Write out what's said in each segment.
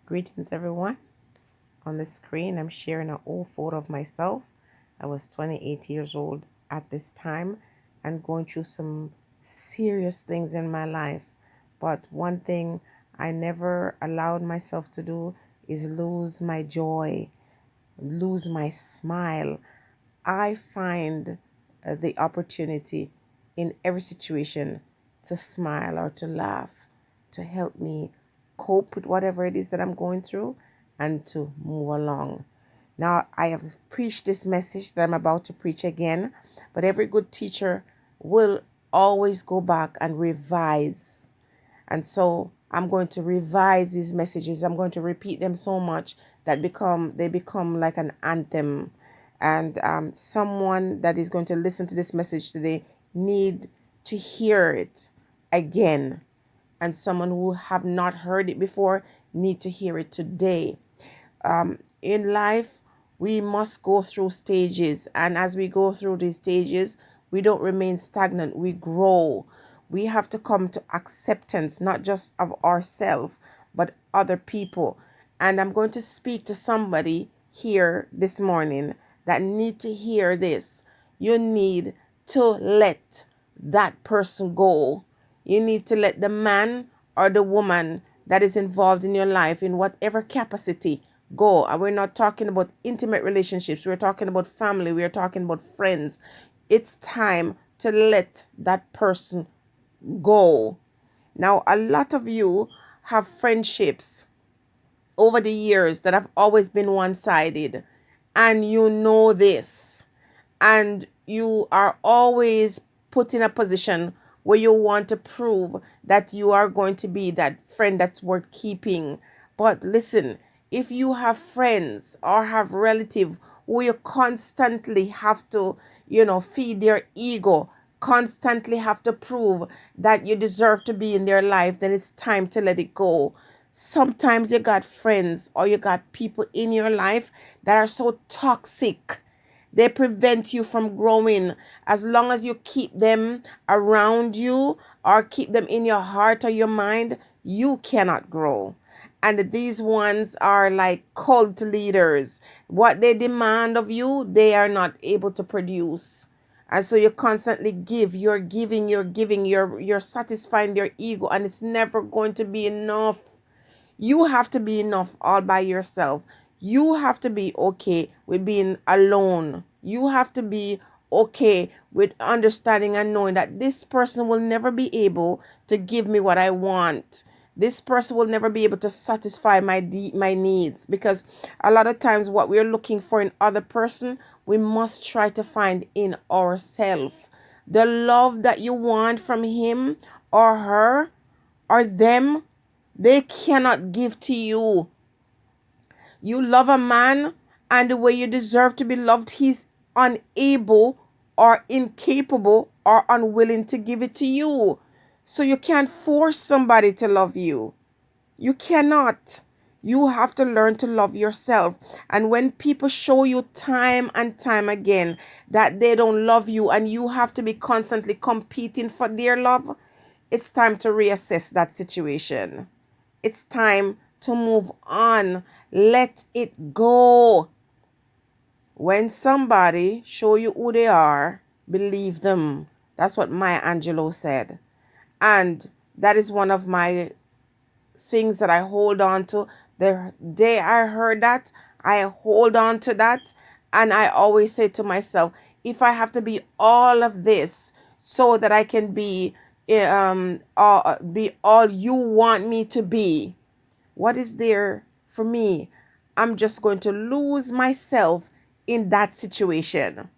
Greetings, everyone. On the screen, I'm sharing an old photo of myself. I was 28 years old at this time and going through some serious things in my life. But one thing I never allowed myself to do is lose my joy, lose my smile. I find the opportunity in every situation to smile or to laugh, to help me cope with whatever it is that I'm going through and to move along. Now, I have preached this message that I'm about to preach again, but every good teacher will always go back and revise. And so I'm going to revise these messages. I'm going to repeat them so much that they become like an anthem. And someone that is going to listen to this message today need to hear it again. And someone who have not heard it before need to hear it today. In life, we must go through stages. And as we go through these stages, we don't remain stagnant. We grow. We have to come to acceptance, not just of ourselves, but other people. And I'm going to speak to somebody here this morning that need to hear this. You need to let that person go. You need to let the man or the woman that is involved in your life in whatever capacity go. And we're not talking about intimate relationships. We're talking about family. We're talking about friends. It's time to let that person go. Now, a lot of you have friendships over the years that have always been one-sided, and you know this, and you are always put in a position where you want to prove that you are going to be that friend that's worth keeping. But listen, if you have friends or have relatives who you constantly have to, feed their ego, constantly have to prove that you deserve to be in their life, then it's time to let it go. Sometimes you got friends or you got people in your life that are so toxic. They prevent you from growing. As long as you keep them around you or keep them in your heart or your mind, you cannot grow. And these ones are like cult leaders. What they demand of you, they are not able to produce. And so you constantly give, you're giving, you're satisfying their ego, and it's never going to be enough. You have to be enough all by yourself. You have to be okay with being alone. You have to be okay with understanding and knowing that this person will never be able to give me what I want. This person will never be able to satisfy my needs, because a lot of times what we're looking for in other person, we must try to find in ourselves. The love that you want from him or her or them, they cannot give to you. You love a man, and the way you deserve to be loved, he's unable or incapable or unwilling to give it to you. So you can't force somebody to love you. You cannot. You have to learn to love yourself. And when people show you time and time again that they don't love you and you have to be constantly competing for their love, it's time to reassess that situation. It's time to move on. Let it go. When somebody show you who they are, believe them. That's what Maya Angelou said. And that is one of my things that I hold on to. The day I heard that, I hold on to that. And I always say to myself, if I have to be all of this so that I can be all you want me to be, what is there for me? I'm just going to lose myself in that situation.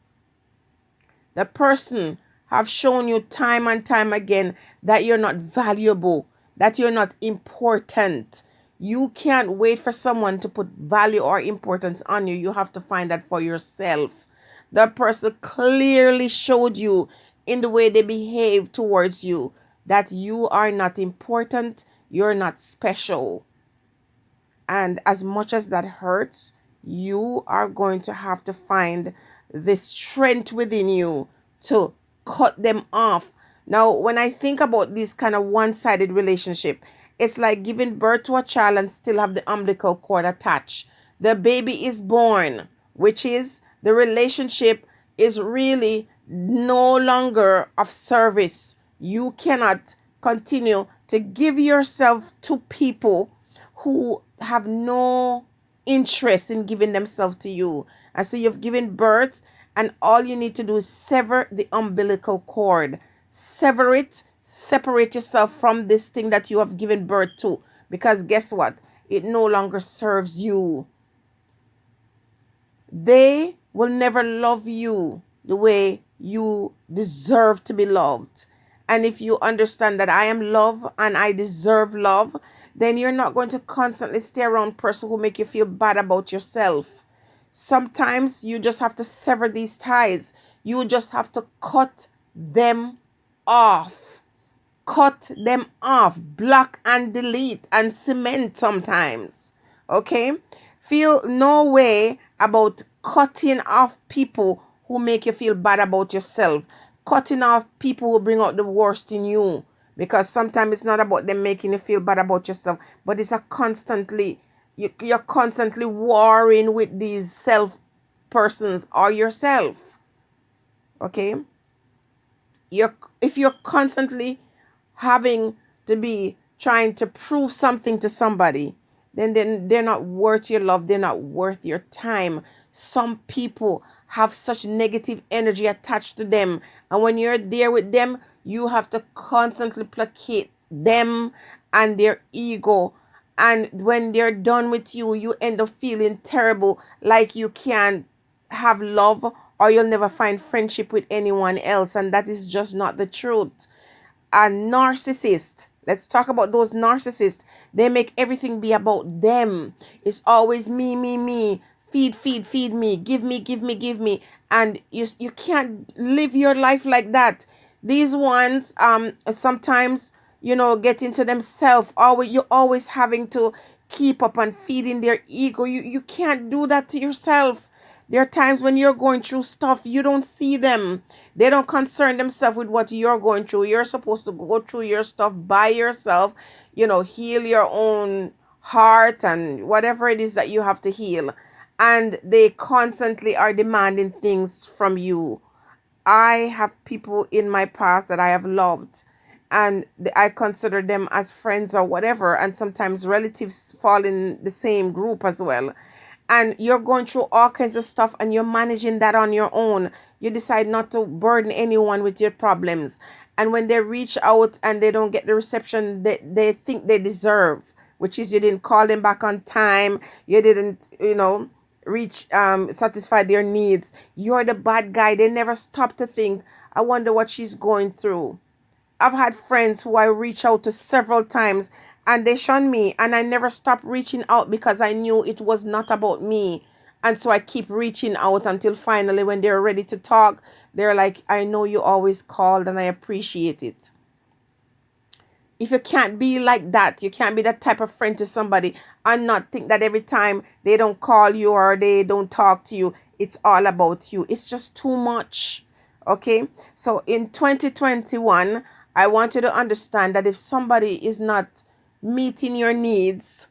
The person have shown you time and time again that you're not valuable, that you're not important. You can't wait for someone to put value or importance on you. You have to find that for yourself. The person clearly showed you in the way they behave towards you that you are not important, you're not special. And as much as that hurts, you are going to have to find the strength within you to cut them off. Now, when I think about this kind of one-sided relationship, It's like giving birth to a child and still have the umbilical cord attached. The baby is born, which is the relationship is really no longer of service. You cannot continue to give yourself to people who have no interest in giving themselves to you. And so you've given birth, and all you need to do is sever the umbilical cord. Sever it, separate yourself from this thing that you have given birth to. Because guess what? It no longer serves you. They will never love you the way you deserve to be loved. And if you understand that I am love and I deserve love, then you're not going to constantly stay around person who make you feel bad about yourself. Sometimes you just have to sever these ties. You just have to cut them off. Cut them off. Block and delete and cement sometimes. Okay? Feel no way about cutting off people who make you feel bad about yourself. Cutting off people who bring out the worst in you. Because sometimes it's not about them making you feel bad about yourself, but it's a constantly, you're constantly warring with these self persons or yourself. Okay? If you're constantly having to be trying to prove something to somebody, then they're not worth your love. They're not worth your time. Some people have such negative energy attached to them. And when you're there with them, you have to constantly placate them and their ego. And when they're done with you, you end up feeling terrible, like you can't have love or you'll never find friendship with anyone else. And that is just not the truth. A narcissist, let's talk about those narcissists. They make everything be about them. It's always me, me, me. Feed me. Give me. And you can't live your life like that. These ones sometimes, get into themselves. You're always having to keep up and feeding their ego. You can't do that to yourself. There are times when you're going through stuff, you don't see them. They don't concern themselves with what you're going through. You're supposed to go through your stuff by yourself, heal your own heart and whatever it is that you have to heal. And they constantly are demanding things from you. I have people in my past that I have loved, and I consider them as friends or whatever. And sometimes relatives fall in the same group as well. And you're going through all kinds of stuff and you're managing that on your own. You decide not to burden anyone with your problems. And when they reach out and they don't get the reception that they think they deserve, which is you didn't call them back on time, you didn't, satisfy their needs, you're the bad guy. They never stop to think, I wonder what she's going through. I've had friends who I reach out to several times and they shun me, and I never stopped reaching out because I knew it was not about me. And so I keep reaching out until finally when they're ready to talk, they're like, I know you always called and I appreciate it. If you can't be like that, you can't be that type of friend to somebody and not think that every time they don't call you or they don't talk to you, it's all about you. It's just too much. Okay? So in 2021, I want you to understand that if somebody is not meeting your needs,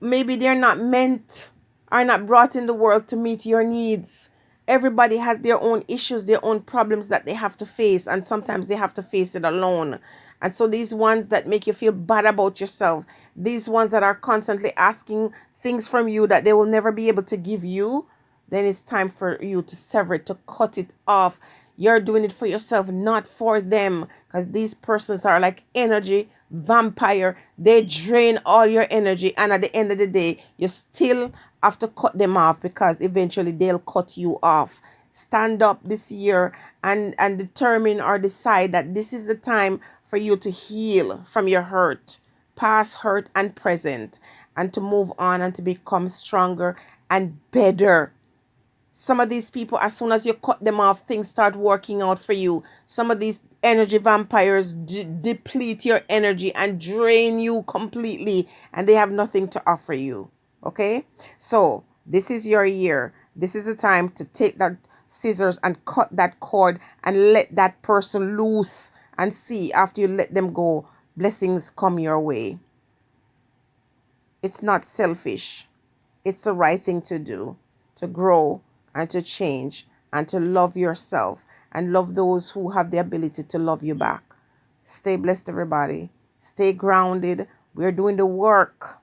maybe they're not meant, are not brought in the world to meet your needs. Everybody has their own issues, their own problems that they have to face, and sometimes they have to face it alone. And so these ones that make you feel bad about yourself, these ones that are constantly asking things from you that they will never be able to give you, then it's time for you to sever it, to cut it off. You're doing it for yourself, not for them, because these persons are like energy vampire. They drain all your energy, and at the end of the day, you still have to cut them off because eventually they'll cut you off. Stand up this year and determine or decide that this is the time for you to heal from your hurt, past hurt and present, and to move on and to become stronger and better. Some of these people, as soon as you cut them off, things start working out for you. Some of these energy vampires deplete your energy and drain you completely, and they have nothing to offer you. Okay? So, this is your year. This is the time to take that scissors and cut that cord and let that person loose, and see, after you let them go, blessings come your way. It's not selfish. It's the right thing to do, to grow and to change and to love yourself and love those who have the ability to love you back. Stay blessed, everybody. Stay grounded. We're doing the work.